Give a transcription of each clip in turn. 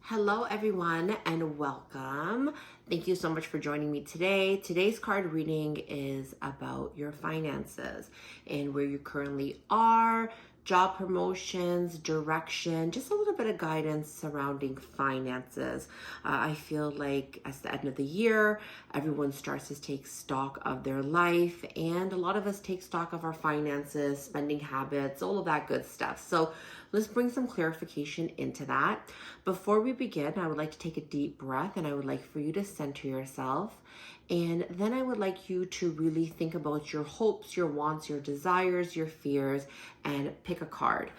Hello, everyone, and welcome. Thank you so much for joining me today. Today's card reading is about your finances and where you currently are, job promotions, direction, just a little bit of guidance surrounding finances. I feel like at the end of the year, everyone starts to take stock of their life, and a lot of us take stock of our finances, spending habits, all of that good stuff. So let's bring some clarification into that. Before we begin, I would like to take a deep breath and I would like for you to center yourself. And then I would like you to really think about your hopes, your wants, your desires, your fears, and pick a card.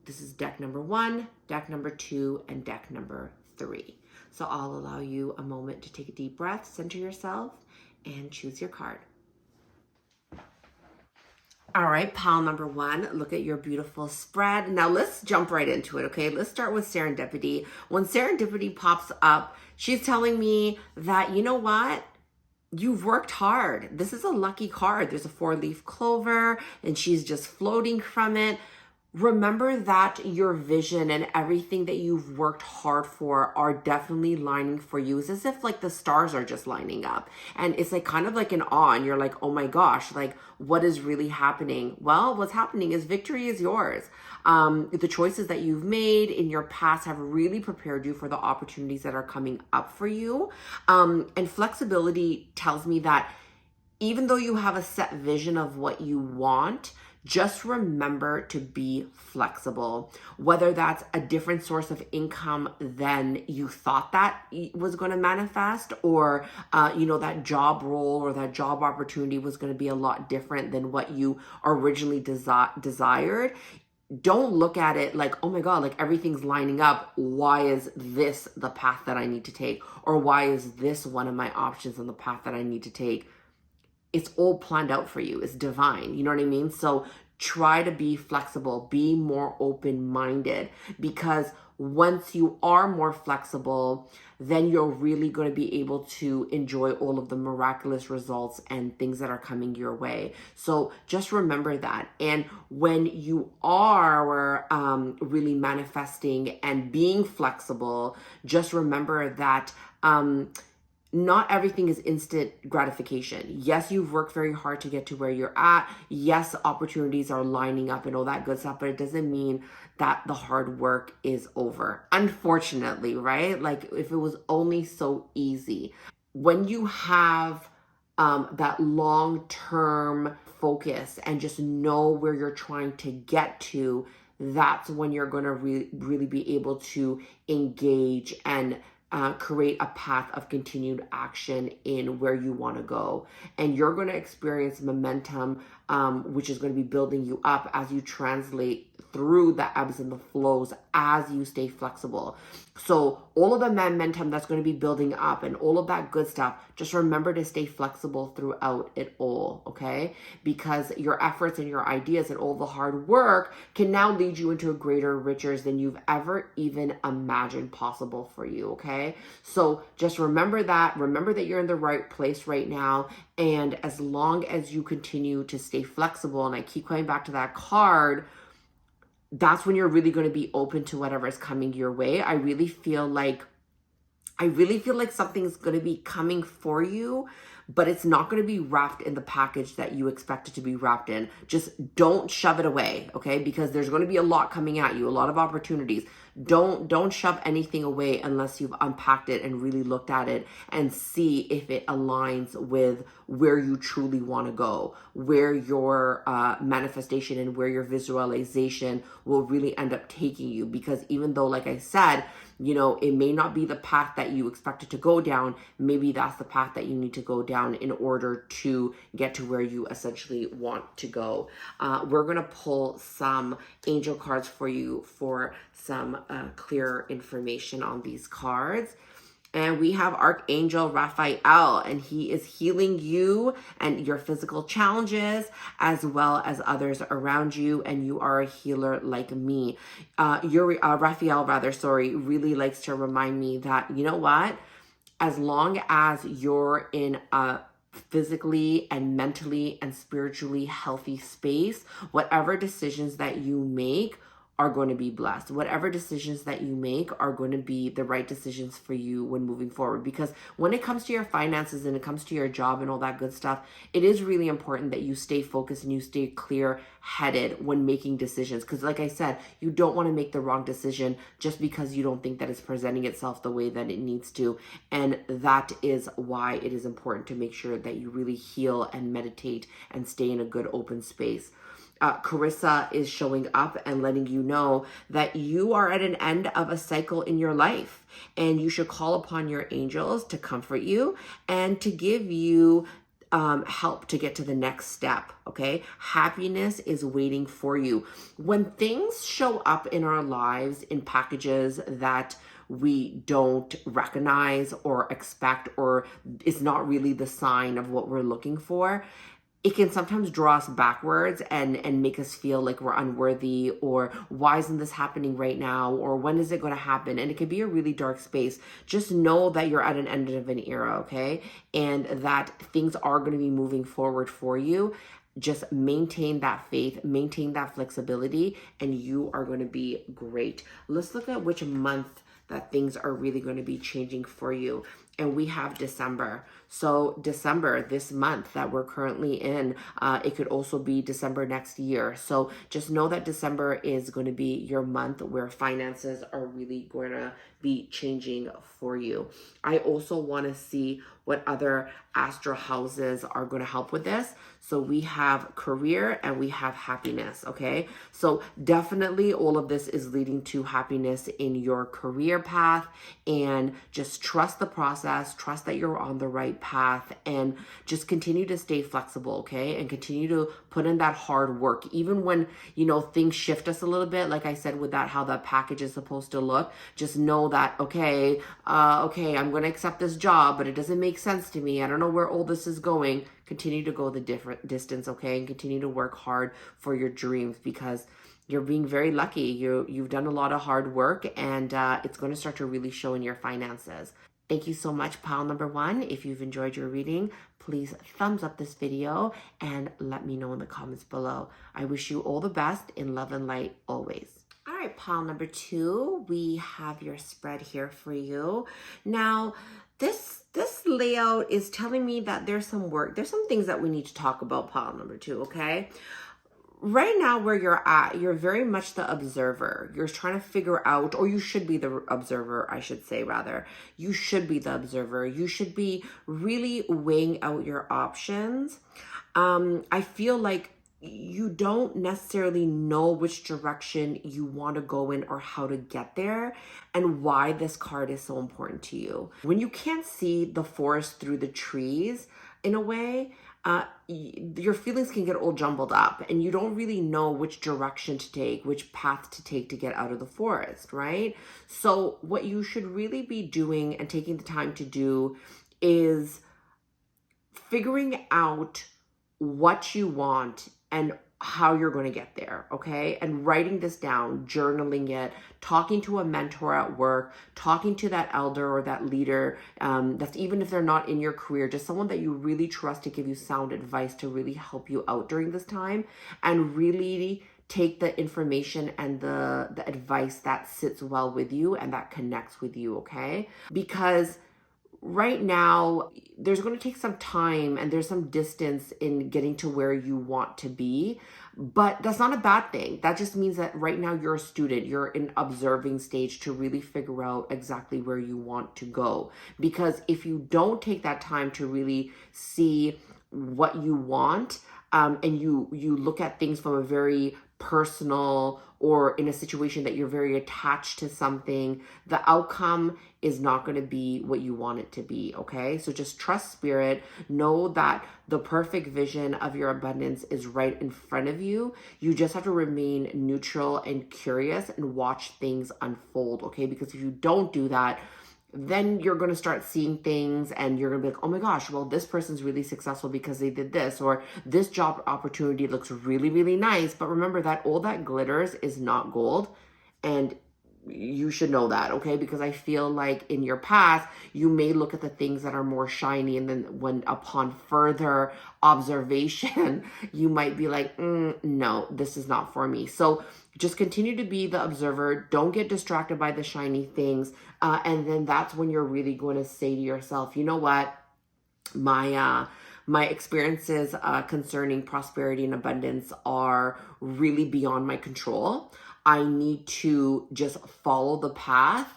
This is deck number 1, deck number 2, and deck number 3. So I'll allow you a moment to take a deep breath, center yourself, and choose your card. All right, pile number 1, look at your beautiful spread. Now let's jump right into it, okay? Let's start with serendipity. When serendipity pops up, she's telling me that, you know what? You've worked hard. This is a lucky card. There's a 4-leaf clover and she's just floating from it. Remember that your vision and everything that you've worked hard for are definitely lining for you. It's as if like the stars are just lining up, and it's like kind of like an awe, and you're like, oh my gosh, like what is really happening? Well, what's happening is victory is yours. The choices that you've made in your past have really prepared you for the opportunities that are coming up for you. And flexibility tells me that even though you have a set vision of what you want, just remember to be flexible. Whether that's a different source of income than you thought that was going to manifest, or that job role or that job opportunity was going to be a lot different than what you originally desired. Don't look at it like, oh my God, like everything's lining up. Why is this the path that I need to take? Or why is this one of my options on the path that I need to take? It's all planned out for you. It's divine. You know what I mean? So try to be flexible, be more open-minded, because once you are more flexible, then you're really going to be able to enjoy all of the miraculous results and things that are coming your way. So just remember that. And when you are really manifesting and being flexible, just remember that not everything is instant gratification. Yes, you've worked very hard to get to where you're at. Yes, opportunities are lining up and all that good stuff, but it doesn't mean that the hard work is over. Unfortunately, right? Like if it was only so easy. When you have that long-term focus and just know where you're trying to get to, that's when you're going to really be able to engage and create a path of continued action in where you want to go. And you're going to experience momentum, which is going to be building you up as you translate through the ebbs and the flows as you stay flexible. So all of the momentum that's going to be building up and all of that good stuff, just remember to stay flexible throughout it all, okay? Because your efforts and your ideas and all the hard work can now lead you into a greater riches than you've ever even imagined possible for you, okay? So just remember that you're in the right place right now. And as long as you continue to stay flexible, and I keep coming back to that card, that's when you're really going to be open to whatever is coming your way. I really feel like something's going to be coming for you, but it's not going to be wrapped in the package that you expect it to be wrapped in. Just don't shove it away, okay? Because there's going to be a lot coming at you, a lot of opportunities. Don't shove anything away unless you've unpacked it and really looked at it and see if it aligns with where you truly want to go, where your manifestation and where your visualization will really end up taking you. Because even though, like I said, it may not be the path that you expected to go down, maybe that's the path that you need to go down in order to get to where you essentially want to go. We're going to pull some angel cards for you for some clearer information on these cards. And we have Archangel Raphael, and he is healing you and your physical challenges as well as others around you. And you are a healer like me. Raphael really likes to remind me that, you know what? As long as you're in a physically and mentally and spiritually healthy space, whatever decisions that you make are going to be blessed. Whatever decisions that you make are going to be the right decisions for you when moving forward. Because when it comes to your finances and it comes to your job and all that good stuff, it is really important that you stay focused and you stay clear headed when making decisions. Because like I said, you don't want to make the wrong decision just because you don't think that it's presenting itself the way that it needs to. And that is why it is important to make sure that you really heal and meditate and stay in a good open space. Carissa is showing up and letting you know that you are at an end of a cycle in your life, and you should call upon your angels to comfort you and to give you help to get to the next step. Okay, happiness is waiting for you. When things show up in our lives in packages that we don't recognize or expect, or it's not really the sign of what we're looking for, it can sometimes draw us backwards and make us feel like we're unworthy, or why isn't this happening right now, or when is it going to happen? And it can be a really dark space. Just know that you're at an end of an era, okay? And that things are going to be moving forward for you. Just maintain that faith, maintain that flexibility, and you are going to be great. Let's look at which month that things are really going to be changing for you. And we have December. So December, this month that we're currently in, it could also be December next year. So just know that December is going to be your month where finances are really going to be changing for you. I also want to see what other astral houses are going to help with this. So we have career and we have happiness, okay? So definitely all of this is leading to happiness in your career path, and just trust the process, trust that you're on the right path, and just continue to stay flexible, okay? And continue to put in that hard work. Even when, things shift us a little bit, like I said, with that, how the package is supposed to look, just know that, okay, I'm going to accept this job, but it doesn't make sense to me. I don't know where all this is going. Continue to go the different distance, okay? And continue to work hard for your dreams, because you're being very lucky. You've done a lot of hard work, and it's going to start to really show in your finances. Thank you so much, pile number one. If you've enjoyed your reading, please thumbs up this video and let me know in the comments below. I wish you all the best in love and light always. All right, pile number two, we have your spread here for you. Now, this layout is telling me that there's some things that we need to talk about, pile number two, okay? Right now where you're at, you're very much the observer. You're trying to figure out, or you should be the observer, I should say rather. You should be the observer. You should be really weighing out your options. I feel like you don't necessarily know which direction you want to go in or how to get there, and why this card is so important to you. When you can't see the forest through the trees, in a way, your feelings can get all jumbled up, and you don't really know which direction to take, which path to take to get out of the forest, right? So what you should really be doing and taking the time to do is figuring out what you want and how you're going to get there, okay? And writing this down, journaling it, talking to a mentor at work, talking to that elder or that leader, that's even if they're not in your career, just someone that you really trust to give you sound advice to really help you out during this time, and really take the information and the advice that sits well with you and that connects with you, okay? Because right now, there's going to take some time and there's some distance in getting to where you want to be, but that's not a bad thing. That just means that right now you're a student, you're in observing stage to really figure out exactly where you want to go. Because if you don't take that time to really see what you want, and you look at things from a very personal, or in a situation that you're very attached to something, the outcome is not going to be what you want it to be, okay? So just trust spirit. Know that the perfect vision of your abundance is right in front of you. You just have to remain neutral and curious and watch things unfold, okay? Because if you don't do that, then you're going to start seeing things and you're going to be like, oh my gosh, well, this person's really successful because they did this, or this job opportunity looks really, really nice. But remember that all that glitters is not gold, and you should know that, okay? Because I feel like in your past, you may look at the things that are more shiny, and then when upon further observation, you might be like, no, this is not for me. So just continue to be the observer. Don't get distracted by the shiny things. And then that's when you're really going to say to yourself, you know what? My experiences concerning prosperity and abundance are really beyond my control. I need to just follow the path,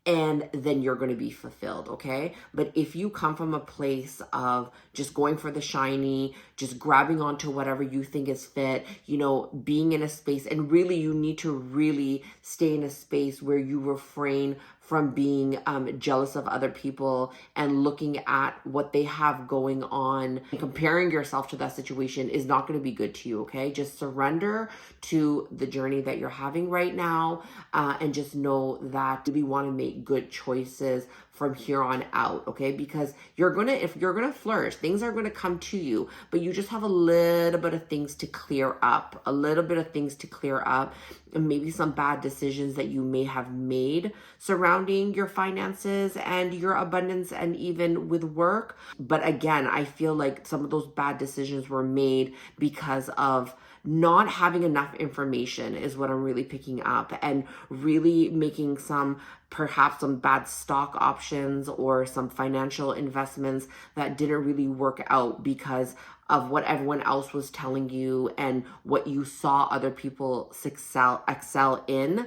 and then you're going to be fulfilled, okay? But if you come from a place of just going for the shiny, just grabbing onto whatever you think is fit, being in a space, and really you need to really stay in a space where you refrain from being jealous of other people and looking at what they have going on and comparing yourself to that situation is not going to be good to you, okay? Just surrender to the journey that you're having right now, and just know that we want to make good choices from here on out, okay? Because if you're gonna flourish, things are gonna come to you, but you just have a little bit of things to clear up, and maybe some bad decisions that you may have made surrounding your finances and your abundance and even with work. But again, I feel like some of those bad decisions were made because of not having enough information is what I'm really picking up, and really making perhaps some bad stock options or some financial investments that didn't really work out because of what everyone else was telling you and what you saw other people excel in.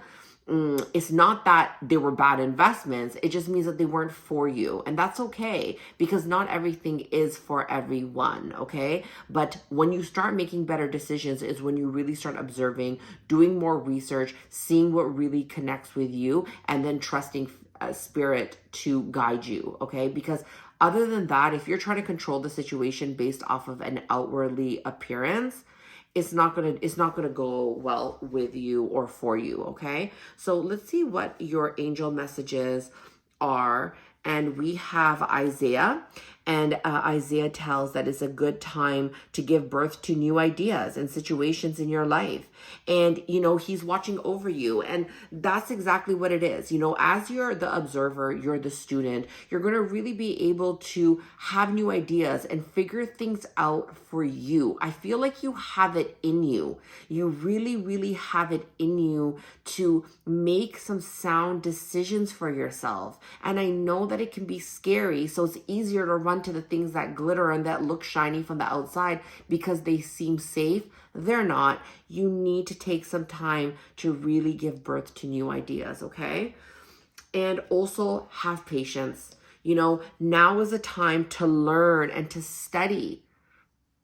It's not that they were bad investments. It just means that they weren't for you. And that's okay, because not everything is for everyone, okay? But when you start making better decisions is when you really start observing, doing more research, seeing what really connects with you, and then trusting spirit to guide you, okay? Because other than that, if you're trying to control the situation based off of an outwardly appearance, it's not gonna go well with you or for you, okay? So let's see what your angel messages are. And we have Isaiah, and Isaiah tells that it's a good time to give birth to new ideas and situations in your life. And, he's watching over you. And that's exactly what it is. As you're the observer, you're the student, you're going to really be able to have new ideas and figure things out for you. I feel like you have it in you. You really, really have it in you to make some sound decisions for yourself. And I know that it can be scary. So it's easier to run to the things that glitter and that look shiny from the outside because they seem safe. They're not. You need to take some time to really give birth to new ideas, okay? And also have patience. Now is a time to learn and to study.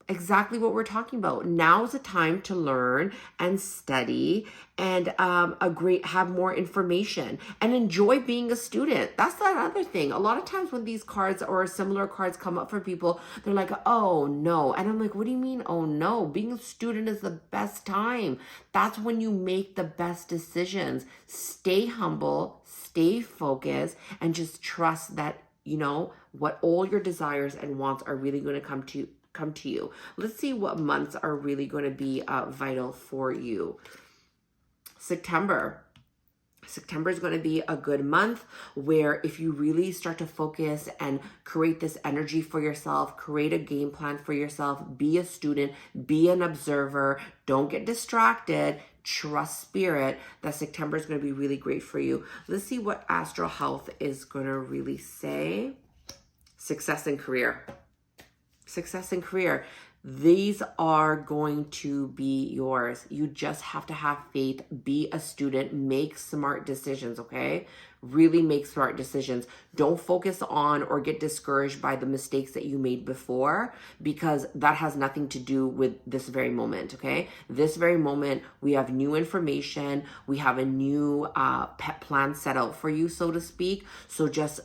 Exactly what we're talking about. Now is a time to learn and study and have more information and enjoy being a student. That's that other thing. A lot of times when these cards or similar cards come up for people, they're like, oh no. And I'm like, what do you mean, oh no? Being a student is the best time. That's when you make the best decisions. Stay humble, stay focused, and just trust that, what all your desires and wants are really going to come to you. Let's see what months are really going to be vital for you. September is going to be a good month where if you really start to focus and create this energy for yourself, create a game plan for yourself, be a student, be an observer, don't get distracted, trust spirit, that September is going to be really great for you. Let's see what Astral Health is going to really say. Success and career. Success and career. These are going to be yours. You just have to have faith, be a student, make smart decisions, okay? Really make smart decisions. Don't focus on or get discouraged by the mistakes that you made before, because that has nothing to do with this very moment, okay? This very moment, we have new information. We have a new pet plan set out for you, so to speak. So just,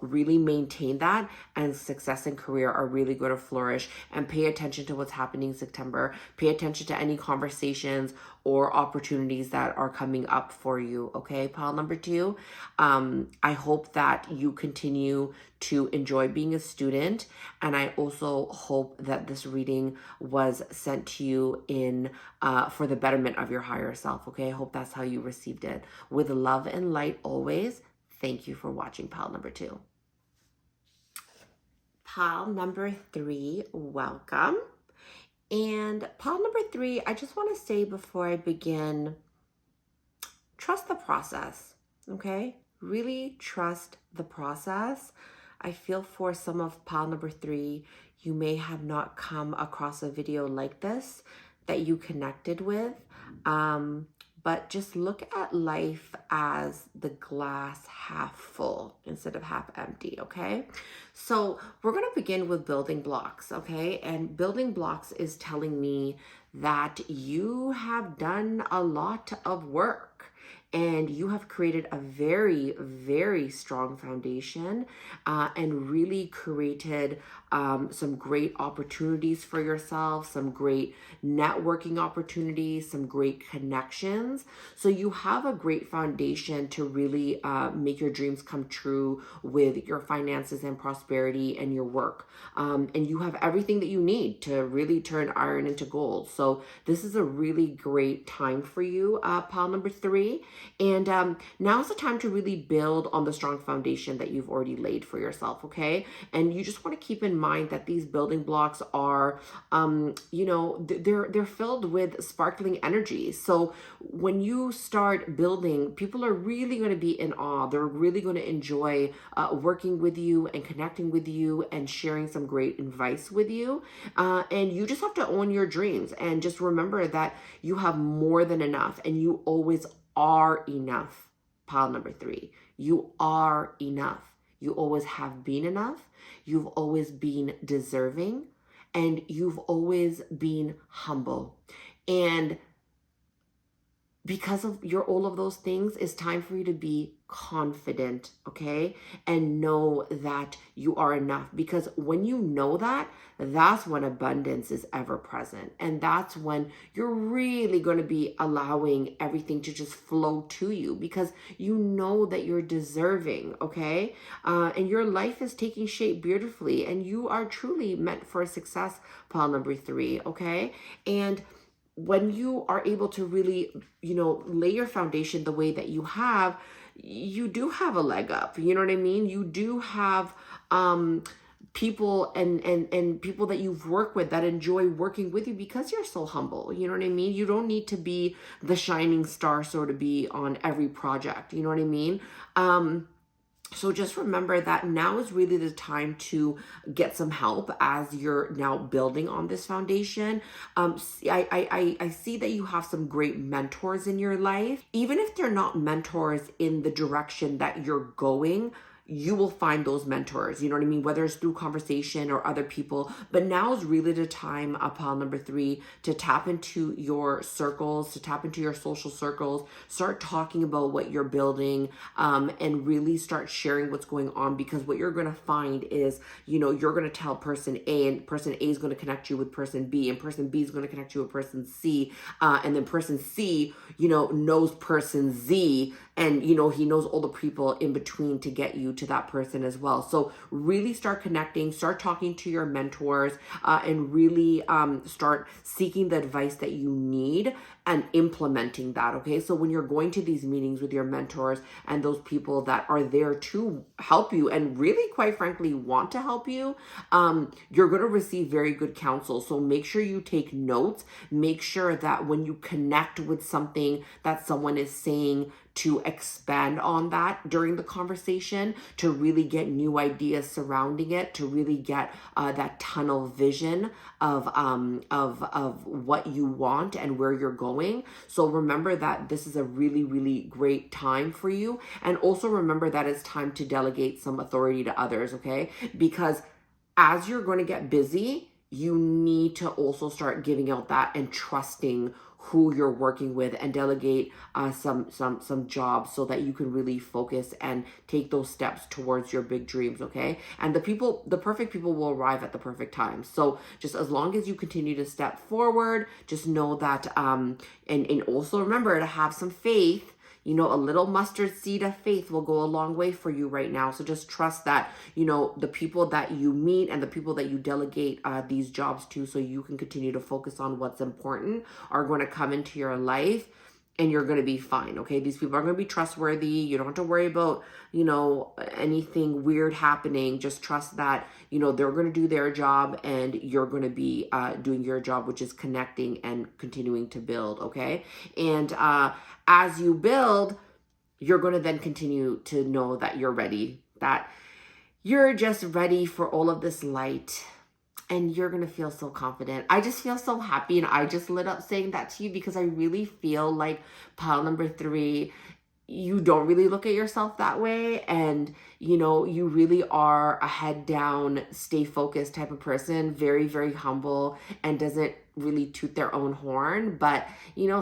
really maintain that, and success and career are really going to flourish. And pay attention to what's happening in September. Pay attention to any conversations or opportunities that are coming up for you, okay? Pile number 2, I hope that you continue to enjoy being a student. And I also hope that this reading was sent to you in for the betterment of your higher self. Okay, I hope that's how you received it. With love and light always. Thank you for watching pile number 2. Pile number 3, welcome. And pile number 3, I just want to say before I begin, trust the process, okay? Really trust the process. I feel for some of pile number 3, you may have not come across a video like this that you connected with. But just look at life as the glass half full instead of half empty, okay? So we're going to begin with building blocks, okay? And building blocks is telling me that you have done a lot of work. And you have created a very, very strong foundation and really created some great opportunities for yourself, some great networking opportunities, some great connections. So you have a great foundation to really make your dreams come true with your finances and prosperity and your work. And you have everything that you need to really turn iron into gold. So this is a really great time for you, pile number 3. And now's the time to really build on the strong foundation that you've already laid for yourself, okay? And you just want to keep in mind that these building blocks are, they're filled with sparkling energy. So when you start building, people are really going to be in awe. They're really going to enjoy working with you and connecting with you and sharing some great advice with you. And you just have to own your dreams and just remember that you have more than enough and you always are enough. Pile number 3, you are enough. You always have been enough. You've always been deserving and you've always been humble. And because of all of those things, it's time for you to be confident, okay? And know that you are enough. Because when you know that, that's when abundance is ever present. And that's when you're really going to be allowing everything to just flow to you because you know that you're deserving, okay? And your life is taking shape beautifully and you are truly meant for success, pile number 3, okay? And when you are able to really, lay your foundation the way that you have, you do have a leg up. You know what I mean? You do have people and people that you've worked with that enjoy working with you because you're so humble. You know what I mean? You don't need to be the shining star, so to be, on every project. You know what I mean? So just remember that now is really the time to get some help as you're now building on this foundation. I see that you have some great mentors in your life. Even if they're not mentors in the direction that you're going, you will find those mentors, you know what I mean? Whether it's through conversation or other people. But now is really the time, pile number 3, to tap into your circles, to tap into your social circles, start talking about what you're building, and really start sharing what's going on. Because what you're going to find is, you're going to tell person A, and person A is going to connect you with person B, and person B is going to connect you with person C, and then person C, knows person Z, and he knows all the people in between to get you to that person as well. So really start connecting, start talking to your mentors, and really start seeking the advice that you need and implementing that, okay? So when you're going to these meetings with your mentors and those people that are there to help you and really, quite frankly, want to help you, you're going to receive very good counsel. So make sure you take notes. Make sure that when you connect with something that someone is saying, to expand on that during the conversation, to really get new ideas surrounding it, to really get that tunnel vision of what you want and where you're going. So remember that this is a really, really great time for you. And also remember that it's time to delegate some authority to others, okay? Because as you're going to get busy, you need to also start giving out that and trusting who you're working with and delegate some jobs so that you can really focus and take those steps towards your big dreams, okay? And the perfect people will arrive at the perfect time. So just as long as you continue to step forward, just know that, and also remember to have some faith. a little mustard seed of faith will go a long way for you right now. So just trust that, the people that you meet and the people that you delegate these jobs to, so you can continue to focus on what's important, are going to come into your life, and you're going to be fine. Okay. These people are going to be trustworthy. You don't have to worry about, anything weird happening. Just trust that, they're going to do their job, and you're going to be doing your job, which is connecting and continuing to build. Okay. And as you build, you're going to then continue to know that you're ready, that you're just ready for all of this light. And you're going to feel so confident. I just feel so happy. And I just lit up saying that to you because I really feel like pile number 3, you don't really look at yourself that way. And, you really are a head down, stay focused type of person, very, very humble, and doesn't really toot their own horn. But,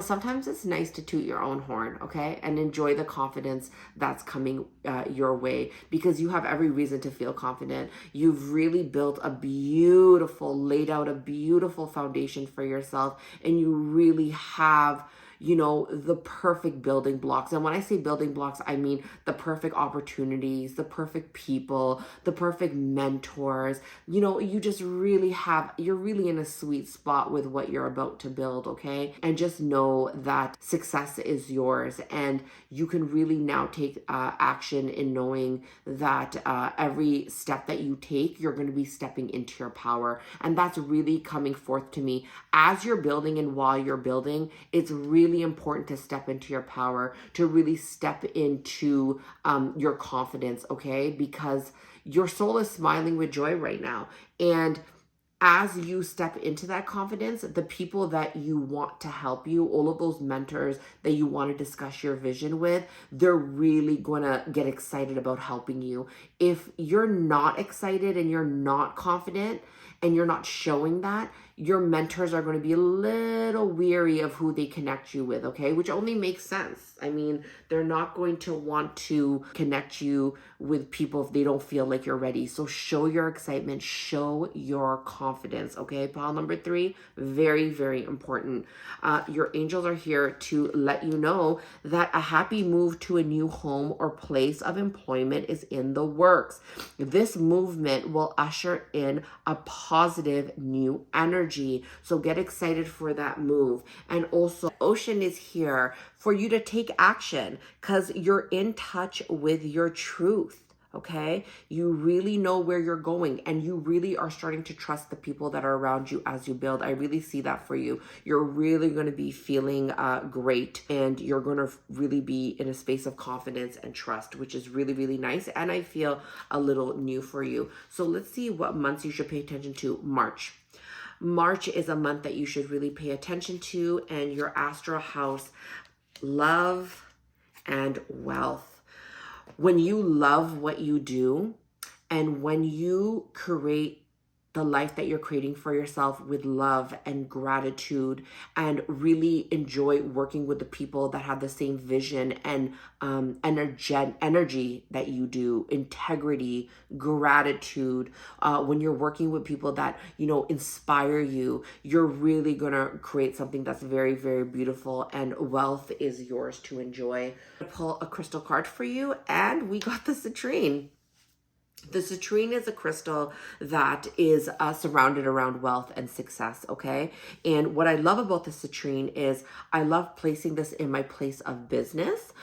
sometimes it's nice to toot your own horn, okay? And enjoy the confidence that's coming your way, because you have every reason to feel confident. You've really laid out a beautiful foundation for yourself, and you really have the perfect building blocks. And when I say building blocks, I mean the perfect opportunities, the perfect people, the perfect mentors. You just really you're really in a sweet spot with what you're about to build, okay? And just know that success is yours, and you can really now take action in knowing that every step that you take, you're going to be stepping into your power. And that's really coming forth to me as you're building, and while you're building, it's really important to step into your power, to really step into your confidence, okay? Because your soul is smiling with joy right now. And as you step into that confidence, the people that you want to help you, all of those mentors that you want to discuss your vision with, they're really going to get excited about helping you. If you're not excited and you're not confident and you're not showing that, your mentors are going to be a little weary of who they connect you with, okay? Which only makes sense. I mean, they're not going to want to connect you with people if they don't feel like you're ready. So show your excitement, show your confidence, okay? Pile number 3, very, very important. Your angels are here to let you know that a happy move to a new home or place of employment is in the works. This movement will usher in a positive new energy. So get excited for that move. And also, Ocean is here for you to take action, because you're in touch with your truth. Okay, you really know where you're going, and you really are starting to trust the people that are around you as you build. I really see that for you. You're really going to be feeling great, and you're going to really be in a space of confidence and trust, which is really, really nice. And I feel a little new for you. So let's see what months you should pay attention to. March. March is a month that you should really pay attention to, and your astral house, love and wealth. When you love what you do, and when you create the life that you're creating for yourself with love and gratitude, and really enjoy working with the people that have the same vision and energy that you do, integrity, gratitude, when you're working with people that, inspire you, you're really going to create something that's very, very beautiful, and wealth is yours to enjoy. I pull a crystal card for you, and we got the citrine. The citrine is a crystal that is surrounded around wealth and success, okay? And what I love about the citrine is I love placing this in my place of business.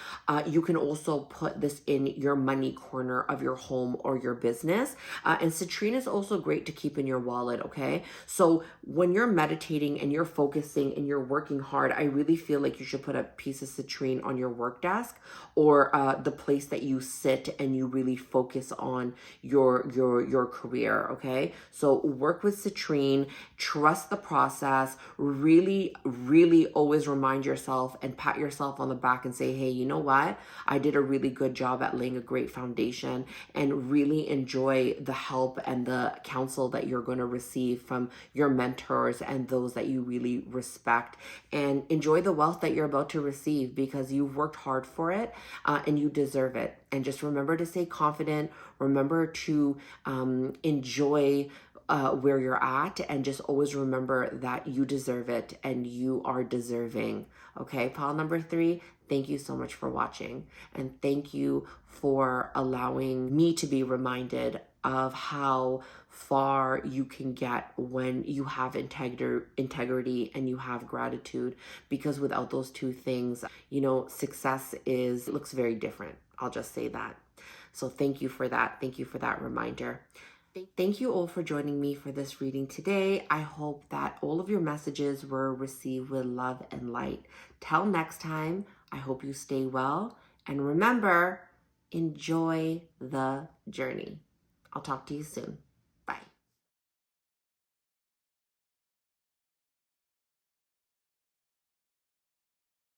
You can also put this in your money corner of your home or your business. And citrine is also great to keep in your wallet, okay? So when you're meditating and you're focusing and you're working hard, I really feel like you should put a piece of citrine on your work desk, or the place that you sit and you really focus on your career, okay? So work with citrine, trust the process, really, really always remind yourself and pat yourself on the back and say, hey, you know what? I did a really good job at laying a great foundation, and really enjoy the help and the counsel that you're going to receive from your mentors and those that you really respect, and enjoy the wealth that you're about to receive, because you've worked hard for it and you deserve it. And just remember to stay confident. Remember to enjoy where you're at, and just always remember that you deserve it and you are deserving. Okay, pile number 3, thank you so much for watching, and thank you for allowing me to be reminded of how far you can get when you have integrity and you have gratitude, because without those two things, success looks very different. I'll just say that. So thank you for that. Thank you for that reminder. Thank you all for joining me for this reading today. I hope that all of your messages were received with love and light. Till next time, I hope you stay well. And remember, enjoy the journey. I'll talk to you soon.